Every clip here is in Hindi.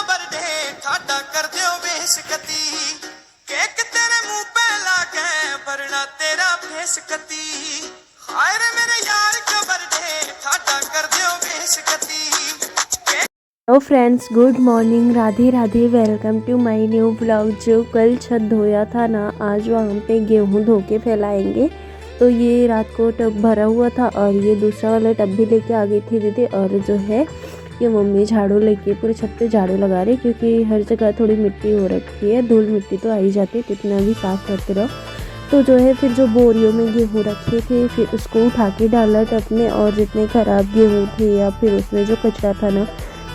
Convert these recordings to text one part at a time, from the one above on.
बर्थडे ठाडा कर दियो बेशकती केक तेरे मुंह पे लागे वरना तेरा फेस कती हाय रे मेरे यार का बर्थडे ठाडा कर दियो बेशकती। Hello friends, good morning, Radhe Radhe. Welcome to my new blog. जो कल छत धोया था ना, आज वहाँ पे गेहूँ धो के फैलाएंगे। तो ये रात को टब भरा हुआ था और ये दूसरा वाला टब भी लेके आ गई थी दीदी। और जो है ये मम्मी झाड़ू लेके पूरे छत पे झाड़ू लगा रही, क्योंकि हर जगह थोड़ी मिट्टी हो रखी है, धूल मिट्टी तो आ ही जाती है, कितना भी साफ़ करते रहो। तो जो है फिर जो बोरियों में गेहूँ रखे थे फिर उसको उठा के डाला टब में, और जितने ख़राब गेहूँ थे या फिर उसमें जो कचरा था ना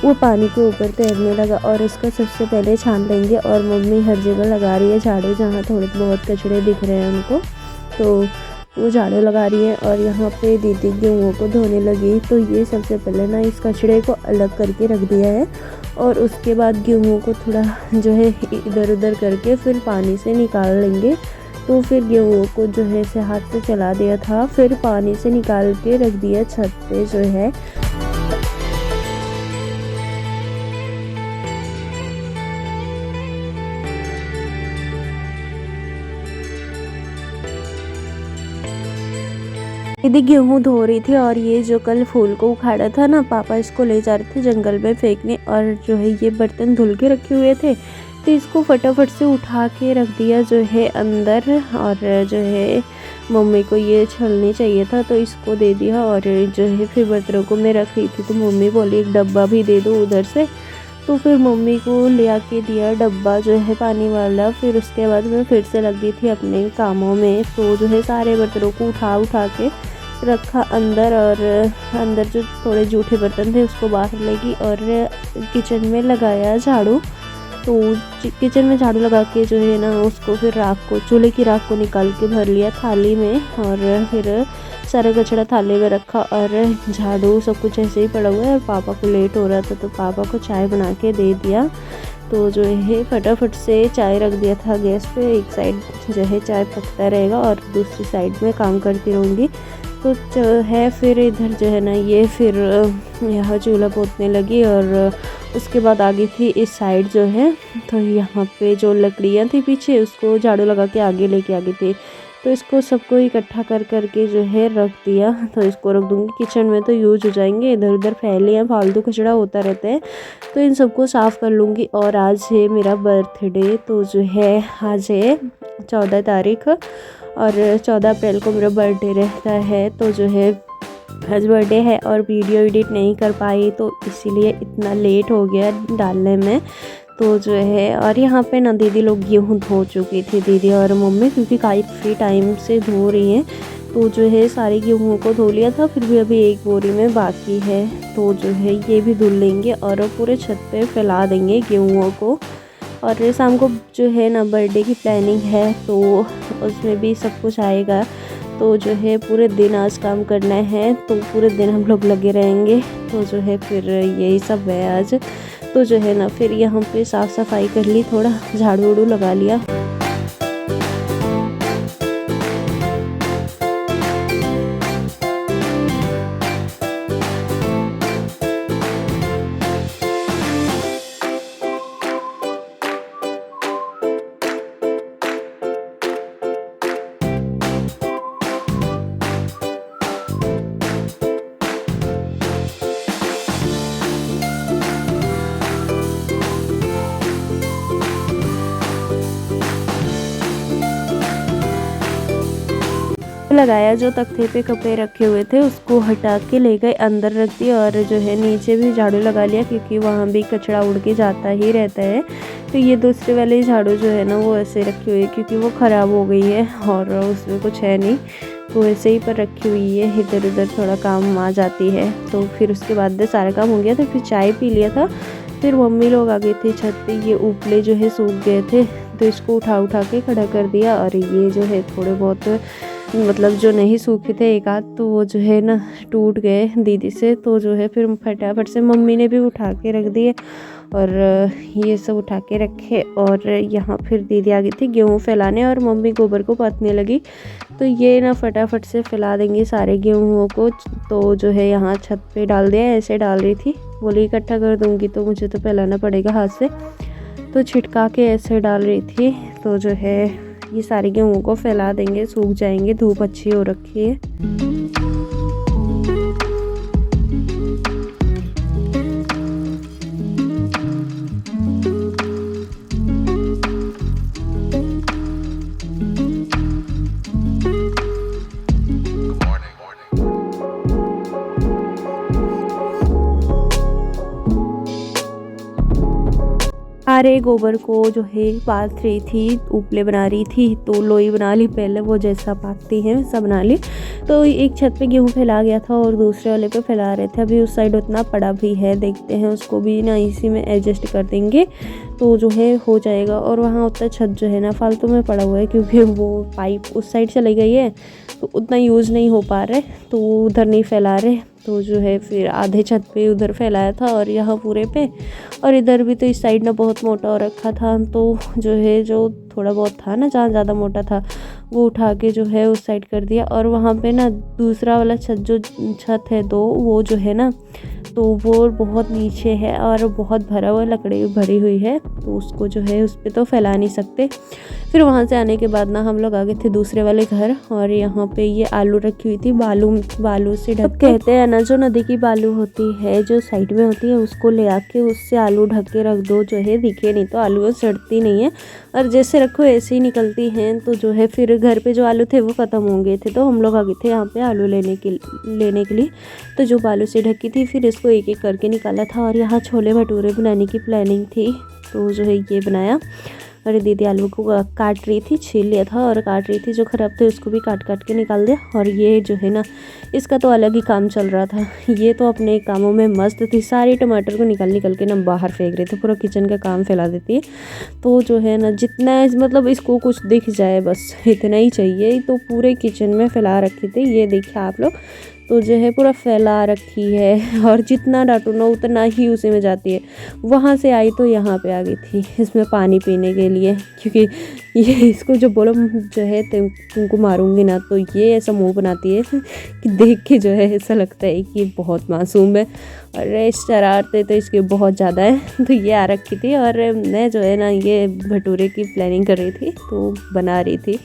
वो पानी के ऊपर तैरने लगा। और इसको सबसे पहले छान लेंगे। और मम्मी हर जगह लगा रही है झाड़ू, जहाँ थोड़े बहुत कचरे दिख रहे हैं उनको, तो वो झाड़ू लगा रही है। और यहाँ पे दीदी गेहूँ को धोने लगी। तो ये सबसे पहले ना इस कचड़े को अलग करके रख दिया है, और उसके बाद गेहूँ को थोड़ा जो है इधर उधर करके फिर पानी से निकाल लेंगे। तो फिर गेहूँ को जो है ऐसे हाथ से चला दिया था, फिर पानी से निकाल के रख दिया छत पे जो है। दीदी गेहूँ धो रही थी, और ये जो कल फूल को उखाड़ा था ना, पापा इसको ले जा रहे थे जंगल में फेंकने। और जो है ये बर्तन धुल के रखे हुए थे, तो इसको फटाफट से उठा के रख दिया जो है अंदर। और जो है मम्मी को ये छलनी चाहिए था तो इसको दे दिया। और जो है फिर बर्तनों को मैं रख रही थी तो मम्मी बोली एक डब्बा भी दे दो उधर से। तो फिर मम्मी को ले आके दिया डब्बा जो है पानी वाला। फिर उसके बाद मैं फिर से लग गई थी अपने कामों में। तो जो है सारे बर्तनों को उठा के रखा अंदर, और अंदर जो थोड़े जूठे बर्तन थे उसको बाहर लगी। और किचन में लगाया झाड़ू। तो किचन में झाड़ू लगा के जो है ना उसको फिर चूल्हे की राख को निकाल के भर लिया थाली में। और फिर सारा कचरा थाली में रखा, और झाड़ू सब कुछ ऐसे ही पड़ा हुआ है। और पापा को लेट हो रहा था तो पापा को चाय बना के दे दिया। तो जो है फटाफट से चाय रख दिया था गैस पे। एक साइड जो है चाय पकता रहेगा और दूसरी साइड में काम करती रहूँगी। तो जो है फिर इधर जो है ना ये फिर यहाँ चूल्हा पोतने लगी। और उसके बाद आगे थी इस साइड जो है, तो यहाँ पे जो लकड़ियाँ थी पीछे उसको झाड़ू लगा के आगे लेके आ गई थी। तो इसको सबको इकट्ठा कर करके जो है रख दिया। तो इसको रख दूँगी किचन में, तो यूज हो जाएंगे। इधर उधर फैले हैं, फालतू कचरा होता रहता है, तो इन सबको साफ़ कर लूँगी। और आज है मेरा बर्थडे। तो जो है आज है 14 तारीख, और 14 अप्रैल को मेरा बर्थडे रहता है। तो जो है आज बर्थडे है और वीडियो एडिट नहीं कर पाई, तो इसीलिए इतना लेट हो गया डालने में। तो जो है और यहाँ पे ना दीदी लोग गेहूँ धो चुकी थी, दीदी और मम्मी, क्योंकि काफ़ी टाइम से धो रही हैं। तो जो है सारे गेहूँ को धो लिया था, फिर भी अभी एक बोरी में बाकी है। तो जो है ये भी धुल लेंगे और पूरे छत पे फैला देंगे गेहूँ को। और शाम को जो है ना बर्थडे की प्लानिंग है, तो उसमें भी सब कुछ आएगा। तो जो है पूरे दिन आज काम करना है, तो पूरे दिन हम लोग लगे रहेंगे। तो जो है फिर यही सब है आज। तो जो है ना फिर यहाँ पे साफ़ सफाई कर ली, थोड़ा झाड़ू वाड़ू लगा लिया। लगाया, जो तख्ते पे कपड़े रखे हुए थे उसको हटा के ले गए अंदर रख दिया। और जो है नीचे भी झाड़ू लगा लिया, क्योंकि वहाँ भी कचरा उड़ के जाता ही रहता है। तो ये दूसरे वाले झाड़ू जो है ना वो ऐसे रखी हुई है, क्योंकि वो ख़राब हो गई है और उसमें कुछ है नहीं, तो ऐसे ही पर रखी हुई है, इधर उधर थोड़ा काम आ जाती है। तो फिर उसके बाद में सारा काम हो गया, तो फिर चाय पी लिया था। फिर मम्मी लोग आ गए थे छत पे, ये उपले जो है सूख गए थे, तो इसको उठा के खड़ा कर दिया। और ये जो है थोड़े बहुत मतलब जो नहीं सूखे थे एक आध, तो वो जो है ना टूट गए दीदी से। तो जो है फिर फटाफट से मम्मी ने भी उठा के रख दिए और ये सब उठा के रखे। और यहाँ फिर दीदी आ गई थी गेहूँ फैलाने और मम्मी गोबर को पाथने लगी। तो ये ना फटाफट से फैला देंगे सारे गेहूँ को। तो जो है यहाँ छत पे डाल दिया, ऐसे डाल रही थी, बोली इकट्ठा कर दूँगी तो मुझे तो फैलाना पड़ेगा हाथ से, तो छिटका के ऐसे डाल रही थी। तो जो है ये सारे गेहूँ को फैला देंगे, सूख जाएंगे, धूप अच्छी हो रखी है। सारे गोबर को जो है पाथ रही थी, उपले बना रही थी। तो लोई बना ली पहले, वो जैसा पाथती हैं वैसा बना ली। तो एक छत पे गेहूँ फैला गया था और दूसरे वाले पे फैला रहे थे। अभी उस साइड उतना पड़ा भी है, देखते हैं उसको भी ना इसी में एडजस्ट कर देंगे तो जो है हो जाएगा। और वहाँ उतना छत जो है ना फालतू में पड़ा हुआ है, क्योंकि वो पाइप उस साइड चली गई है तो उतना यूज़ नहीं हो पा रहे, तो उधर नहीं फैला रहे। तो जो है फिर आधे छत पे उधर फैलाया था और यहाँ पूरे पे, और इधर भी तो इस साइड ना बहुत मोटा हो रखा था। तो जो है जो थोड़ा बहुत था ना, जहाँ ज़्यादा मोटा था वो उठा के जो है उस साइड कर दिया। और वहाँ पे ना दूसरा वाला छत है दो, वो जो है ना तो वो बहुत नीचे है और बहुत भरा हुआ, लकड़ी भरी हुई है, तो उसको जो है उस पर तो फैला नहीं सकते। फिर वहाँ से आने के बाद ना हम लोग आ गए थे दूसरे वाले घर, और यहाँ पे ये आलू रखी हुई थी बालू से ढक। कहते हैं ना जो नदी की बालू होती है जो साइड में होती है, उसको ले आके उससे आलू ढक के रख दो, जो है दिखे नहीं तो आलू सड़ती नहीं है, और जैसे रखो ऐसे ही निकलती हैं। तो जो है फिर घर पे जो आलू थे वो ख़त्म हो गए थे, तो हम लोग आ गए थे यहाँ पे आलू लेने के लिए। तो जो बालू से ढकी थी फिर इसको एक एक करके निकाला था। और यहाँ छोले भटूरे बनाने की प्लानिंग थी, तो जो है ये बनाया। और दीदी आलू को काट रही थी, छील लिया था और काट रही थी, जो ख़राब थे उसको भी काट के निकाल दिया। और ये जो है ना इसका तो अलग ही काम चल रहा था, ये तो अपने कामों में मस्त थी। सारे टमाटर को निकाल के ना बाहर फेंक रहे थे, पूरा किचन का काम फैला देती है। तो जो है ना जितना मतलब इसको कुछ दिख जाए बस इतना ही चाहिए, तो पूरे किचन में फैला रखे थे। ये देखिए आप लोग, तो जो है पूरा फैला रखी है, और जितना डांटो ना उतना ही उसी में जाती है। वहाँ से आई तो यहाँ पे आ गई थी इसमें पानी पीने के लिए, क्योंकि ये इसको जो बोलो जो है तुमको मारूंगी ना, तो ये ऐसा मुंह बनाती है कि देख के जो है ऐसा लगता है कि बहुत मासूम है। और शरारतें तो इसकी बहुत ज़्यादा है। तो ये आ रखी थी और मैं जो है ना ये भटूरे की प्लानिंग कर रही थी, तो बना रही थी,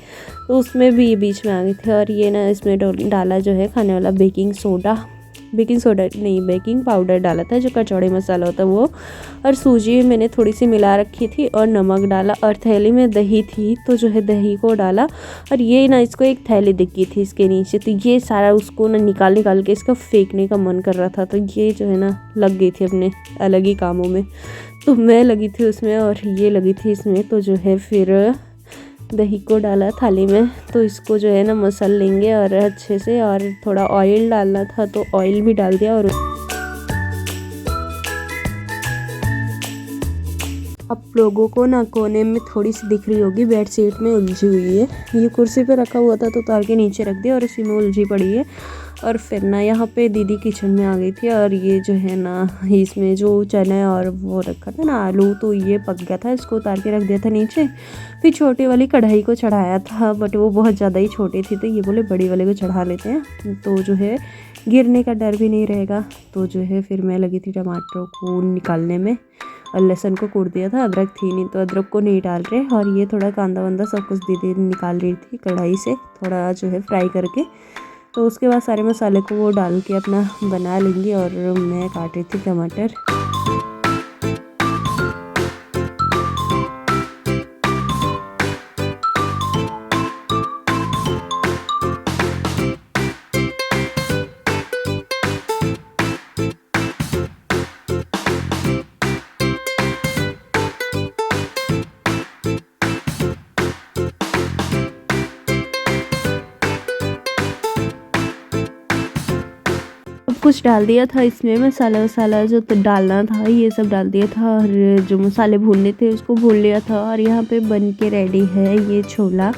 तो उसमें भी बीच में आ गई थी। और ये ना इसमें डाला जो है खाने वाला बेकिंग सोडा नहीं, बेकिंग पाउडर डाला था, जो कचौड़ी मसाला होता है वो। और सूजी मैंने थोड़ी सी मिला रखी थी और नमक डाला, और थैली में दही थी तो जो है दही को डाला। और ये ना इसको एक थैली दिख गई थी इसके नीचे, तो ये सारा उसको ना निकाल के इसको फेंकने का मन कर रहा था। तो ये जो है ना लग गई थी अपने अलग ही कामों में, तो मैं लगी थी उसमें और ये लगी थी इसमें। तो जो है फिर दही को डाला थाली में, तो इसको जो है ना मसल लेंगे और अच्छे से। और थोड़ा ऑयल डालना था तो ऑयल भी डाल दिया। और आप लोगों को ना कोने में थोड़ी सी दिख रही होगी, बेडशीट में उलझी हुई है। ये कुर्सी पे रखा हुआ था तो उतार के नीचे रख दिया और उसी में उलझी पड़ी है। और फिर ना यहाँ पे दीदी किचन में आ गई थी, और ये जो है ना इसमें जो चने और वो रखा था ना आलू, तो ये पक गया था, इसको उतार के रख दिया था नीचे। फिर छोटी वाली कढ़ाई को चढ़ाया था, बट वो बहुत ज़्यादा ही छोटी थी, तो ये बोले बड़ी वाले को चढ़ा लेते हैं, तो जो है गिरने का डर भी नहीं रहेगा। तो जो है फिर मैं लगी थी टमाटरों को निकालने में, और लहसुन को कूट दिया था, अदरक थी नहीं तो अदरक को नहीं डाल रहे। और ये थोड़ा कांदा वांदा सब कुछ दीदी निकाल रही थी कढ़ाई से, थोड़ा जो है फ्राई करके। तो उसके बाद सारे मसाले को वो डाल के अपना बना लेंगी। और मैं काट रही थी टमाटर। कुछ डाल दिया था इसमें, मसाला वसाला जो तो डालना था ये सब डाल दिया था, और जो मसाले भूनने थे उसको भून लिया था। और यहाँ पे बन के रेडी है ये छोला।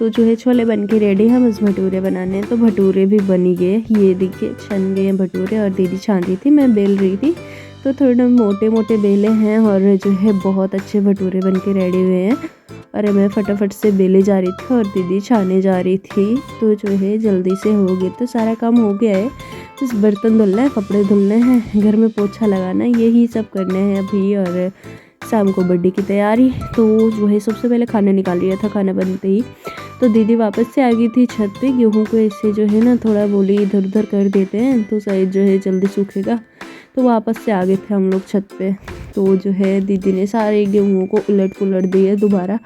तो जो है छोले बन के रेडी है, बस भटूरे बनाने हैं। तो भटूरे भी बन ही गए, ये देखिए छन गए भटूरे। और दीदी छान रही थी, मैं बेल रही थी। तो थोड़े मोटे मोटे बेले हैं और जो है बहुत अच्छे भटूरे बन के रेडी हुए हैं। अरे मैं फटाफट से बेले जा रही थी और दीदी छाने जा रही थी। तो जो है जल्दी से हो गए, तो सारा काम हो गया है। बस बर्तन धुलना है, कपड़े धुलने हैं, घर में पोछा लगाना है, यही सब करने हैं अभी। और शाम को बर्थडे की तैयारी। तो जो है सबसे पहले खाना निकाल लिया था, खाना बनते ही तो दीदी वापस से आ गई थी छत पे। गेहूं को ऐसे जो है ना थोड़ा बोली इधर उधर कर देते हैं तो शायद जो है जल्दी सूखेगा। तो वापस से आ गए थे हम लोग छत पे। तो जो है दीदी ने सारे गेहूँ को उलट पुलट दिए दोबारा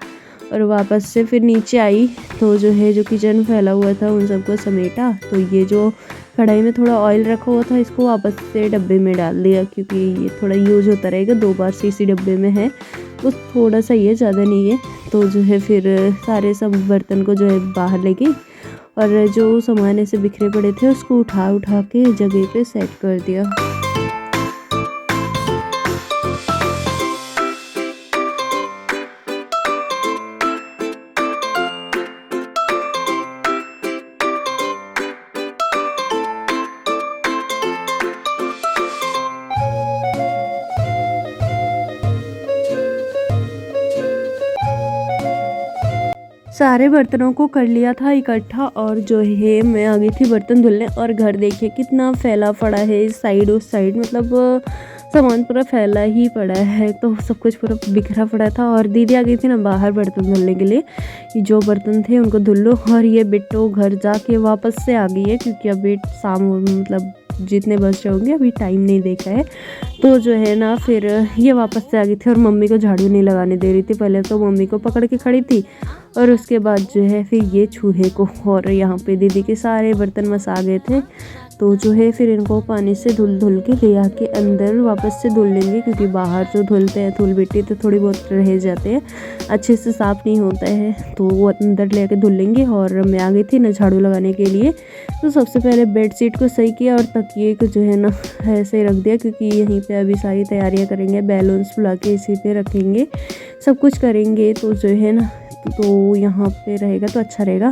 और वापस से फिर नीचे आई। तो जो है जो किचन फैला हुआ था उन सबको समेटा। तो ये जो कढ़ाई में थोड़ा ऑयल रखा हुआ था इसको वापस से डब्बे में डाल दिया, क्योंकि ये थोड़ा यूज होता रहेगा। 2 बार से इसी डब्बे में है, वो थोड़ा सा ही है, ज़्यादा नहीं है। तो जो है फिर सारे सब बर्तन को जो है बाहर ले गई और जो सामान ऐसे बिखरे पड़े थे उसको उठा उठा के जगह पे सेट कर दिया। सारे बर्तनों को कर लिया था इकट्ठा और जो है मैं आ गई थी बर्तन धुलने। और घर देखिए कितना फैला पड़ा है, इस साइड उस साइड, मतलब सामान पूरा फैला ही पड़ा है। तो सब कुछ पूरा बिखरा पड़ा था। और दीदी आ गई थी ना बाहर बर्तन धुलने के लिए, जो बर्तन थे उनको धुल लो। और ये बिट्टो घर जाके वापस से आ गई है, क्योंकि अभी शाम मतलब जितने बज जाओगे अभी टाइम नहीं देखा है। तो जो है ना फिर ये वापस से आ गई थी और मम्मी को झाड़ू नहीं लगाने दे रही थी। पहले तो मम्मी को पकड़ के खड़ी थी और उसके बाद जो है फिर ये चूहे को। और यहाँ पे दीदी के सारे बर्तन मस आ गए थे। तो जो है फिर इनको पानी से धुल के ले आके अंदर वापस से धुल लेंगे, क्योंकि बाहर जो धुलते हैं धूल मिट्टी तो थोड़ी बहुत रह जाते हैं, अच्छे से साफ़ नहीं होता है। तो वो अंदर ले आके धुल लेंगे। और मैं आ गई थी ना झाड़ू लगाने के लिए। तो सबसे पहले बेडशीट को सही किया और तकिए को जो है ना ऐसे रख दिया, क्योंकि यहीं पे अभी सारी तैयारियां करेंगे, बैलून्स फुला के इसी पे रखेंगे, सब कुछ करेंगे। तो जो है ना तो यहाँ पे रहेगा तो अच्छा रहेगा।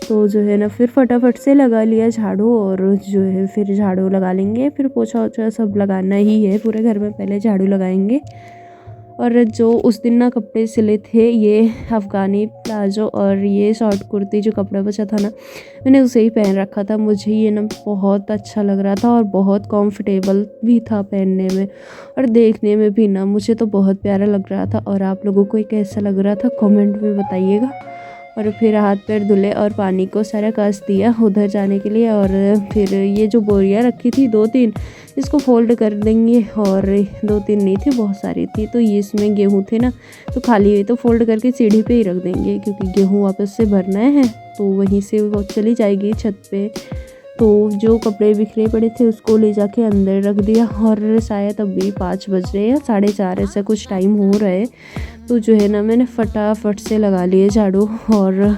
तो जो है ना फिर फटाफट से लगा लिया झाड़ू और जो है फिर झाड़ू लगा लेंगे, फिर पोछा ओछा सब लगाना ही है पूरे घर में, पहले झाड़ू लगाएंगे। और जो उस दिन ना कपड़े सिले थे, ये अफ़गानी प्लाजो और ये शॉर्ट कुर्ती जो कपड़ा बचा था ना, मैंने उसे ही पहन रखा था। मुझे ये ना बहुत अच्छा लग रहा था और बहुत कंफर्टेबल भी था पहनने में और देखने में भी ना, मुझे तो बहुत प्यारा लग रहा था। और आप लोगों को कैसा लग रहा था कमेंट में बताइएगा। और फिर हाथ पैर धुले और पानी को सारा कस दिया उधर जाने के लिए। और फिर ये जो बोरियां रखी थी 2-3, इसको फोल्ड कर देंगे। और 2-3 नहीं थी, बहुत सारी थी। तो ये इसमें गेहूँ थे ना, तो खाली हुई तो फोल्ड करके सीढ़ी पे ही रख देंगे, क्योंकि गेहूँ वापस से भरना है तो वहीं से वो चली जाएगी छत पे। तो जो कपड़े बिखरे पड़े थे उसको ले जाके अंदर रख दिया। और शायद अभी 5 बज रहे हैं, 4:30 ऐसा कुछ टाइम हो रहा है। तो जो है ना मैंने फटाफट से लगा लिए झाड़ू। और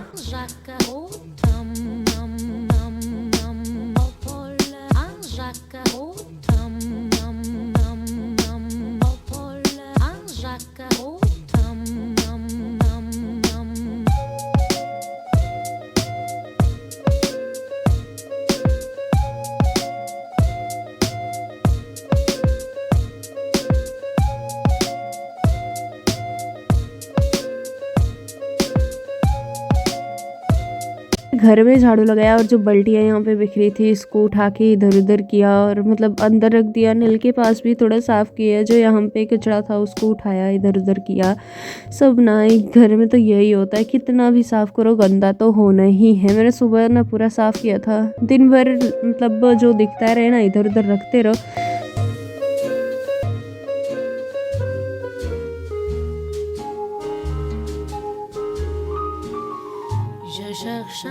घर में झाड़ू लगाया और जो बाल्टियाँ यहाँ पे बिखरी थी इसको उठा के इधर उधर किया और मतलब अंदर रख दिया। नल के पास भी थोड़ा साफ़ किया, जो यहाँ पे कचरा था उसको उठाया, इधर उधर किया सब ना। घर में तो यही होता है, कितना भी साफ़ करो गंदा तो होना ही है। मैंने सुबह ना पूरा साफ़ किया था, दिन भर मतलब जो दिखता रहे ना इधर उधर रखते रहो। Je cherche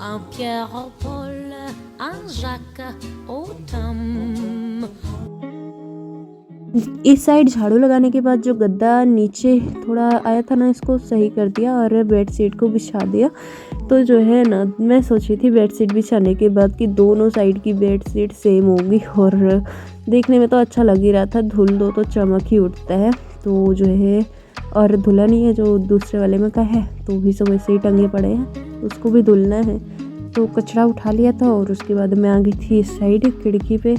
un Pierre au Paul, un Jacques au Tom। इस साइड झाड़ू लगाने के बाद जो गद्दा नीचे थोड़ा आया था ना, इसको सही कर दिया और बेडशीट को बिछा दिया। तो जो है ना मैं सोची थी बेडशीट बिछाने के बाद कि दोनों साइड की बेडशीट सेम होगी और देखने में तो अच्छा लग ही रहा था, धुल दो तो चमक ही उठता है। तो जो है और धुला नहीं है जो दूसरे वाले में का है, तो भी सब वैसे ही टंगे पड़े हैं, उसको भी धुलना है। तो कचरा उठा लिया था और उसके बाद मैं आ गई थी इस साइड खिड़की पे।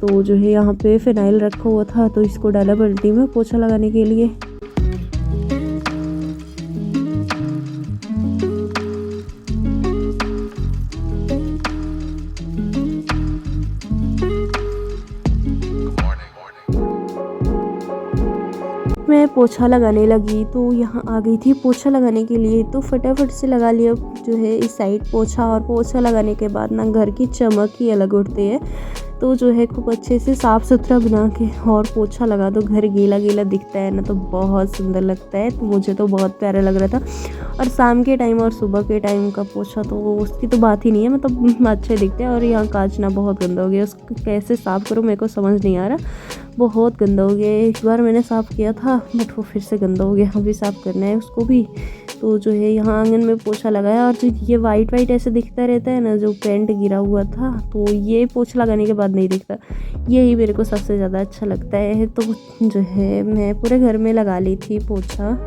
तो जो है यहाँ पे फिनाइल रखा हुआ था, तो इसको डाला बाल्टी में पोछा लगाने के लिए। मैं पोछा लगाने लगी तो यहाँ आ गई थी पोछा लगाने के लिए, तो फटाफट से लगा लिया जो है इस साइड पोछा। और पोछा लगाने के बाद ना घर की चमक ही अलग उठती है। तो जो है खूब अच्छे से साफ़ सुथरा बना के और पोछा लगा दो, घर गीला गीला दिखता है ना, तो बहुत सुंदर लगता है। तो मुझे तो बहुत प्यारा लग रहा था। और शाम के टाइम और सुबह के टाइम का पोछा तो उसकी तो बात ही नहीं है, मतलब अच्छे दिखते हैं। और यहाँ कांच ना बहुत गंदा हो गया, उसको कैसे साफ़ करूँ मेरे को समझ नहीं आ रहा, बहुत गंदा हो गया। एक बार मैंने साफ़ किया था बट वो फिर से गंदा हो गया, अभी साफ़ करना है उसको भी। तो जो है यहाँ आंगन में पोछा लगाया। और जो ये वाइट वाइट ऐसे दिखता रहता है ना, जो पेंट गिरा हुआ था, तो ये पोछा लगाने के बाद नहीं दिखता, यही मेरे को सबसे ज़्यादा अच्छा लगता है। तो जो है मैं पूरे घर में लगा ली थी पोछा।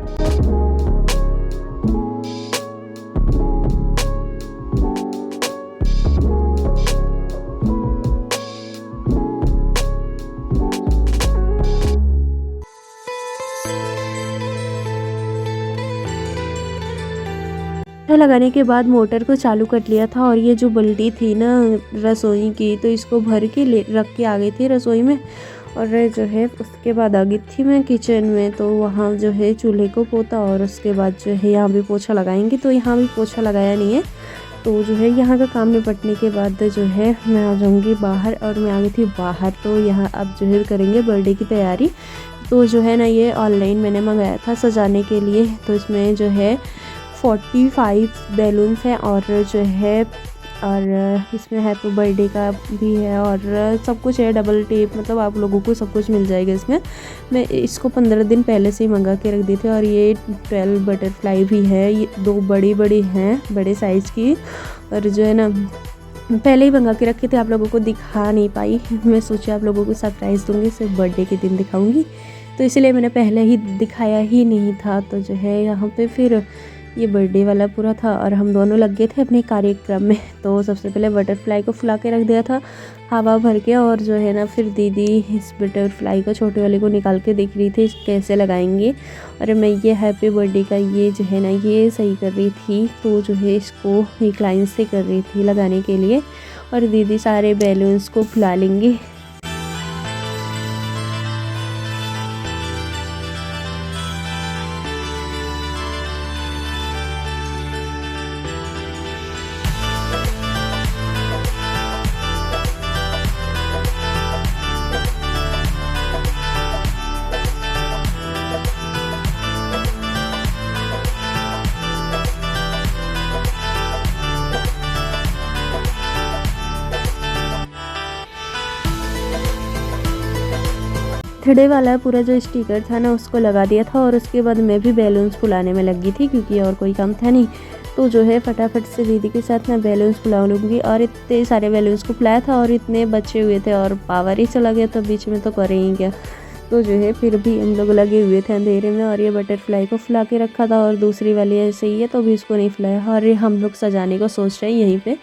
लगाने के बाद मोटर को चालू कर लिया था। और ये जो बाल्टी थी ना रसोई की, तो इसको भर के रख के आ गई थी रसोई में। और जो है उसके बाद आ गई थी मैं किचन में। तो वहाँ जो है चूल्हे को पोता और उसके बाद जो है यहाँ भी पोछा लगाएंगे। तो यहाँ भी पोछा लगाया नहीं है। तो जो है यहाँ का काम निपटने के बाद जो है मैं आ जाऊँगी बाहर। और मैं आ गई थी बाहर। तो यहाँ अब जो है करेंगे बर्थडे की तैयारी। तो जो है ना ये ऑनलाइन मैंने मंगाया था सजाने के लिए। तो इसमें जो है 45 बैलून्स हैं और जो है और इसमें हैप्पी बर्थडे का भी है और सब कुछ है, डबल टेप, मतलब आप लोगों को सब कुछ मिल जाएगा इसमें। मैं इसको 15 दिन पहले से ही मंगा के रख दी थी। और ये 12 बटरफ्लाई भी है, ये 2 बड़ी हैं बड़े साइज़ की। और जो है ना पहले ही मंगा के रखे थे, आप लोगों को दिखा नहीं पाई। मैं सोचा आप लोगों को सरप्राइज़ दूँगी, सिर्फ बर्थडे के दिन दिखाऊँगी, तो इसलिए मैंने पहले ही दिखाया ही नहीं था। तो जो है यहाँ पे फिर ये बर्थडे वाला पूरा था और हम दोनों लग गए थे अपने कार्यक्रम में। तो सबसे पहले बटरफ्लाई को फुला के रख दिया था हवा भर के। और जो है ना फिर दीदी इस बटरफ्लाई को छोटे वाले को निकाल के देख रही थी कैसे लगाएंगे। और मैं ये हैप्पी बर्थडे का ये जो है ना ये सही कर रही थी। तो जो है इसको एक लाइन से कर रही थी लगाने के लिए। और दीदी सारे बैलून्स को फुला लेंगे। बर्थडे वाला पूरा जो स्टिकर था ना उसको लगा दिया था। और उसके बाद मैं भी बैलून्स फुलाने में लगी थी क्योंकि और कोई काम था नहीं। तो जो है फटाफट से दीदी के साथ मैं बैलून्स फुला लूँगी। और इतने सारे बैलून्स को फुलाया था और इतने बचे हुए थे और पावर ही चला गया, तो बीच में तो करें ही क्या। तो जो है फिर भी हम लोग लगे हुए थे अंधेरे में। और ये बटरफ्लाई को फुला के रखा था और दूसरी वाली ऐसे ही है, तो भी इसको नहीं फुलाया। और ये हम लोग सजाने को सोच रहे हैं यहीं पे।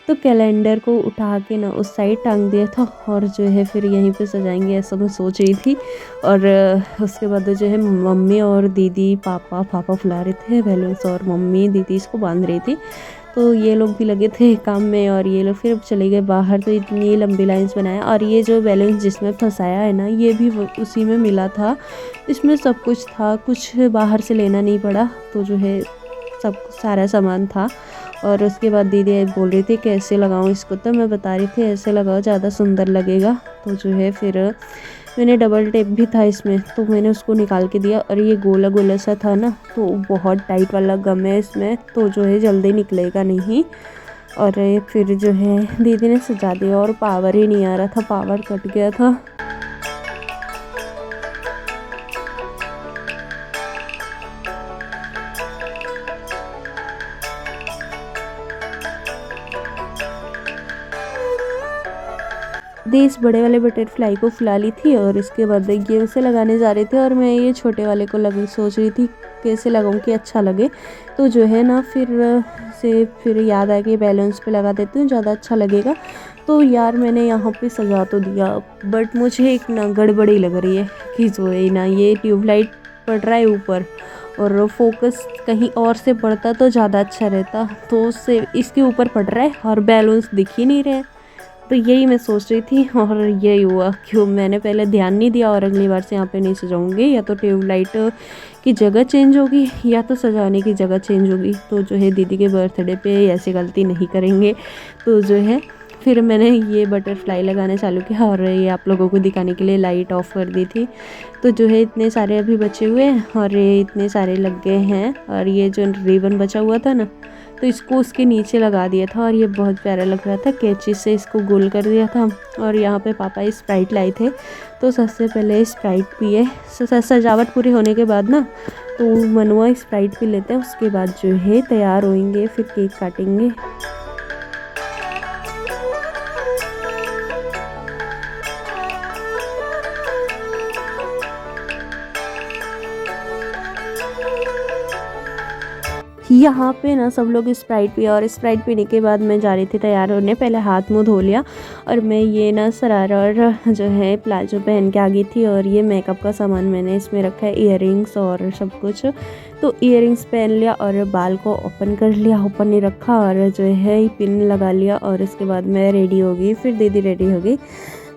तो कैलेंडर को उठा के ना उस साइड टांग दिया था और जो है फिर यहीं पे सजाएंगे ऐसा मैं सोच रही थी। और उसके बाद जो है मम्मी और दीदी पापा फुला रहे थे बैलून्स और मम्मी दीदी इसको बांध रही थी। तो ये लोग भी लगे थे काम में और ये लोग फिर चले गए बाहर। तो इतनी लंबी लाइंस बनाया। और ये जो बैलून्स जिसमें फंसाया है ना ये भी उसी में मिला था। इसमें सब कुछ था, कुछ बाहर से लेना नहीं पड़ा। तो जो है सब सारा सामान था। और उसके बाद दीदी बोल रही थी कैसे लगाऊं इसको, तो मैं बता रही थी ऐसे लगाओ ज़्यादा सुंदर लगेगा। तो जो है फिर मैंने डबल टेप भी था इसमें, तो मैंने उसको निकाल के दिया। और ये गोला गोला सा था ना, तो बहुत टाइट वाला गम है इसमें, तो जो है जल्दी निकलेगा नहीं। और फिर जो है दीदी ने सजा दिया और पावर ही नहीं आ रहा था, पावर कट गया था। दीदी इस बड़े वाले बटरफ्लाई को फुला ली थी और इसके बाद ये उसे लगाने जा रहे थे और मैं ये छोटे वाले को सोच रही थी कैसे लगाऊं कि अच्छा लगे। तो जो है ना फिर याद आया कि बैलून्स पे लगा देती हूँ, ज़्यादा अच्छा लगेगा। तो यार मैंने यहाँ पे सजा तो दिया, बट मुझे एक ना गड़बड़ी लग रही है कि जो है ना ये ट्यूबलाइट पड़ रहा है ऊपर और फोकस कहीं और से पड़ता तो ज़्यादा अच्छा रहता, तो उससे इसके ऊपर पड़ रहा है और बैलून्स दिख ही नहीं रहे। तो यही मैं सोच रही थी और यही हुआ, क्यों मैंने पहले ध्यान नहीं दिया और अगली बार से यहाँ पे नहीं सजाऊंगी। या तो ट्यूबलाइट की जगह चेंज होगी या तो सजाने की जगह चेंज होगी। तो जो है दीदी के बर्थडे पे ऐसी गलती नहीं करेंगे। तो जो है फिर मैंने ये बटरफ्लाई लगाना चालू किया और ये आप लोगों को दिखाने के लिए लाइट ऑफ कर दी थी। तो जो है इतने सारे अभी बचे हुए हैं और ये इतने सारे लग गए हैं। और ये जो रिबन बचा हुआ था ना, तो इसको उसके नीचे लगा दिया था और ये बहुत प्यारा लग रहा था। कैंची से इसको गोल कर दिया था और यहाँ पे पापा स्प्राइट लाए थे, तो सबसे पहले स्प्राइट पिए। सजावट पूरी होने के बाद ना तो मनुआ स्प्राइट पी लेते हैं, उसके बाद जो है तैयार होंगे, फिर केक काटेंगे। यहाँ पे ना सब लोग स्प्राइट पिया और स्प्राइट पीने के बाद मैं जा रही थी तैयार होने। पहले हाथ मुंह धो लिया और मैं ये ना शरारा और जो है प्लाजो पहन के आ गई थी और ये मेकअप का सामान मैंने इसमें रखा है, इयररिंग्स और सब कुछ। तो इयररिंग्स पहन लिया और बाल को ओपन कर लिया, ओपन नहीं रखा और जो है पिन लगा लिया और इसके बाद मैं रेडी हो गई। फिर दीदी रेडी हो गई,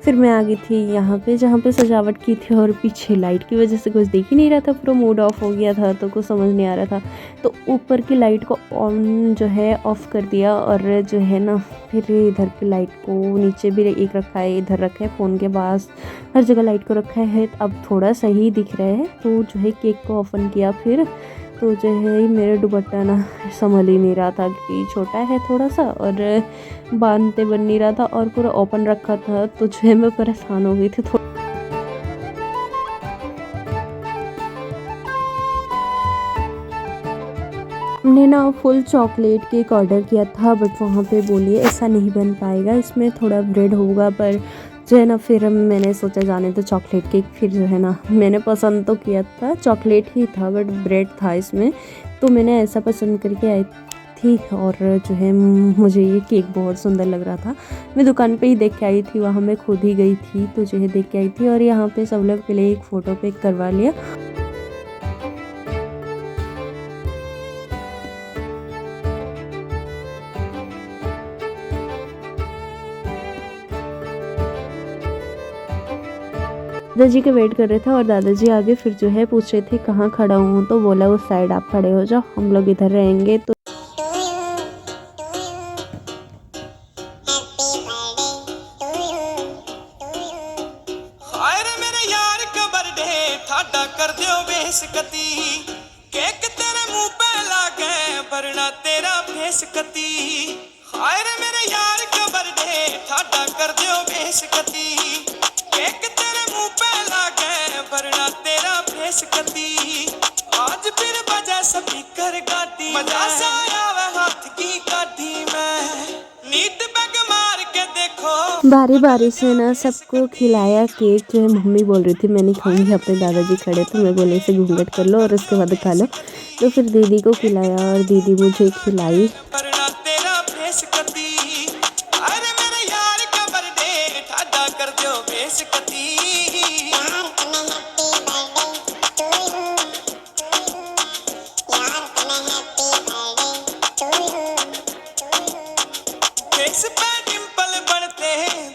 फिर मैं आ गई थी यहाँ पे जहाँ पे सजावट की थी और पीछे लाइट की वजह से कुछ दिख ही नहीं रहा था, पूरा मूड ऑफ हो गया था, तो कुछ समझ नहीं आ रहा था। तो ऊपर की लाइट को ऑन जो है ऑफ़ कर दिया और जो है ना फिर इधर की लाइट को नीचे भी एक रखा है, इधर रखा है, फ़ोन के पास, हर जगह लाइट को रखा है। अब थोड़ा सही दिख रहा है। तो जो है केक को ओपन किया फिर, तो जो है मेरा दुपट्टा ना संभल ही नहीं रहा था कि छोटा है थोड़ा सा और बांधते बन नहीं रहा था और पूरा ओपन रखा था। तो जो है मैं परेशान हो गई थी थोड़ा। हमने ना फुल चॉकलेट केक ऑर्डर किया था, बट वहाँ पे बोलिए ऐसा नहीं बन पाएगा, इसमें थोड़ा ब्रेड होगा। पर जो है ना फिर मैंने सोचा जाने तो चॉकलेट केक। फिर जो है ना मैंने पसंद तो किया था, चॉकलेट ही था बट ब्रेड था इसमें, तो मैंने ऐसा पसंद करके आई थी। और जो है मुझे ये केक बहुत सुंदर लग रहा था। मैं दुकान पे ही देख के आई थी, वहाँ मैं खुद ही गई थी, तो जो है देख के आई थी। और यहाँ पे सब लोग पहले एक फ़ोटो पे करवा लिया। दादाजी के वेट कर रहे थे और दादाजी आगे फिर जो है पूछ रहे थे कहाँ खड़ा हूँ, तो बोला उस साइड आप खड़े हो जाओ, हम लोग इधर रहेंगे। तो हाय रे मेरे यार का बर्थडे ठाडा कर दियो बेइज्जती, केक तेरे मुंह पे लागे भरना तेरा फेस कती। हाय रे मेरे यार का बर्थडे ठाडा कर दियो बेइज्जती, केक तेरे मुंह पे लागे भरना तेरा फेस कती। आज फिर बजा स्पीकर गाड़ी, मजा सा आया वे हाथ की काटी में, नीट बैग मार के देखो। बारी बारी से ना सबको खिलाया केक। जो है मम्मी बोल रही थी मैं नहीं खाऊंगी, अपने दादाजी खड़े तो मैं बोले से घूंघट कर लो और उसके बाद खा लो। तो फिर दीदी को खिलाया और दीदी मुझे खिलाई। भरना तेरा फेस कती, अरे मेरे यार का बर्थडे ठाडा कर दियो बेइज्जती। फेस पे डिंपल बढ़ते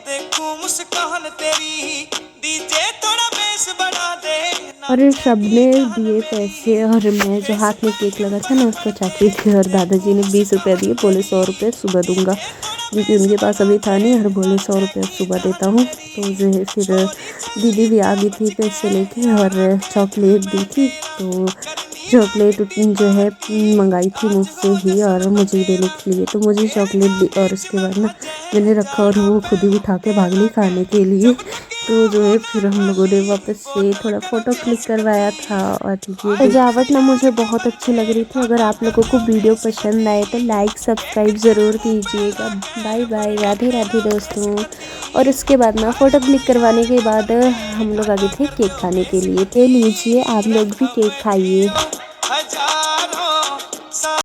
देखूं मुस्कान तेरी, डीजे थोड़ा बेस बढ़ा दे। और सबने दिए पैसे और मैं जो हाथ में केक लगा था ना उसको चाटी थी और दादाजी ने 20 रुपये दिए, बोले 100 रुपये सुबह दूंगा, क्योंकि उनके पास अभी था नहीं, और बोले 100 रुपये सुबह देता हूँ। तो जो है फिर दीदी भी आ गई थी पैसे लेके और चॉकलेट दी थी। तो चॉकलेट जो है मंगाई थी मुझसे ही और मुझे देने के लिए, तो मुझे चॉकलेट दी और उसके बाद ना मैंने रखा और वो खुद ही उठा के भाग ली खाने के लिए। तो जो है फिर हम लोगों ने वापस से थोड़ा फ़ोटो क्लिक करवाया था। और ये सजावट ना मुझे बहुत अच्छी लग रही थी। अगर आप लोगों को वीडियो पसंद आए तो लाइक सब्सक्राइब ज़रूर कीजिएगा। बाय बाय, राधे राधे दोस्तों। और उसके बाद ना फ़ोटो क्लिक करवाने के बाद हम लोग आगे थे केक खाने के लिए। तो लीजिए आप लोग भी केक खाइए।